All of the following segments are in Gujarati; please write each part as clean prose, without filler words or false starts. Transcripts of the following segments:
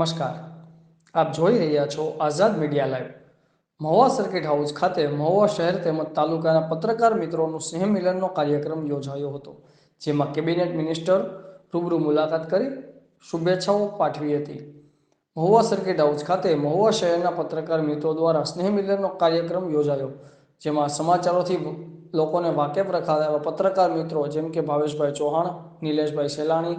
નમસ્કાર, આપ જોઈ રહ્યા છો Azad media live. Mahuva circuit house ખાતે મહુવા શહેર તેમજ તાલુકાના પત્રકાર મિત્રોનું સ્નેહ મિલનનો કાર્યક્રમ યોજાયો હતો, જેમાં કેબિનેટ મિનિસ્ટર રૂબરૂ મુલાકાત કરી શુભેચ્છાઓ પાઠવી હતી। મહુવા સર્કિટ હાઉસ ખાતે મહુવા શહેરના પત્રકાર મિત્રો દ્વારા સ્નેહ મિલનનો કાર્યક્રમ યોજાયો, જેમાં સમાચારોથી લોકોને વાકેફ રખાયા પત્રકાર મિત્રો જેમ કે ભાવેશભાઈ ચૌહાણ, નિલેશભાઈ સેલાણી,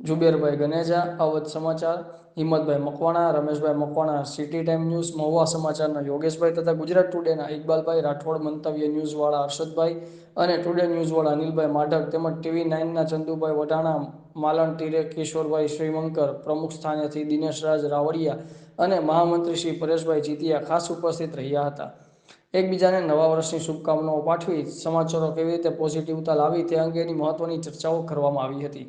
જુબેરભાઈ ગનેજા, અવધ સમાચાર, Himmatbhai Makwana, Rameshbhai Makwana city time news, Mahuva સમાચારના યોગેશભાઈ તથા ગુજરાત ટુડેના ઇકબાલભાઈ રાઠોડ, મંતવ્ય ન્યૂઝવાળા હર્ષદભાઈ અને ટુડે ન્યૂઝવાળા અનિલભાઈ માઢક તેમજ ટીવી 9ના ચંદુભાઈ વઢાણા, માલણ તીરે કિશોરભાઈ શ્રીમંકર, પ્રમુખ સ્થાનેથી દિનેશરાજ રાવળિયા અને મહામંત્રી શ્રી પરેશભાઈ જીતિયા ખાસ ઉપસ્થિત રહ્યા હતા। એકબીજાને નવા વર્ષની શુભકામનાઓ પાઠવી સમાચારો કેવી રીતે પોઝિટિવતા લાવી તે અંગેની મહત્વની ચર્ચાઓ કરવામાં આવી હતી।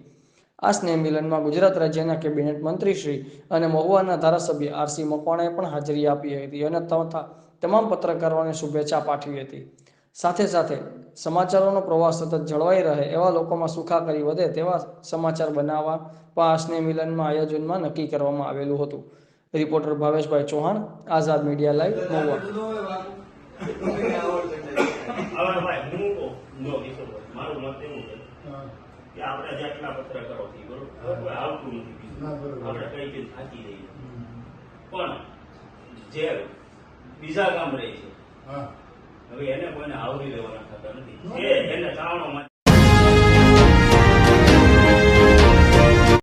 આ સ્નેહ મિલનમાં ગુજરાત રાજ્યના કેબિનેટ મંત્રી શ્રી અને મહુવાના ધારાસભ્ય આરસી મકવાણાએ પણ હાજરી આપી હતી અને તમામ પત્રકારોને શુભેચ્છા પાઠવી હતી। સાથે સાથે સમાચારોનો પ્રવાહ સતત જળવાઈ રહે એવા લોકોમાં સુખાકારી વધે તેવા સમાચાર બનાવવા પણ આ સ્નેહ મિલનમાં આયોજનમાં નક્કી કરવામાં આવેલું હતું। રિપોર્ટર ભાવેશભાઈ ચૌહાણ, આઝાદ મીડિયા લાઈવ, મહુવા। કે આપણે જેટલા પત્રકારો થી બરોબર આવતું નથી, આપણે કઈ કઈ થાકી રહીએ, પણ જે બીજા ગામ રહે છે હવે એને કોઈને આવરી લેવાના થતા નથી, એને ચાવણો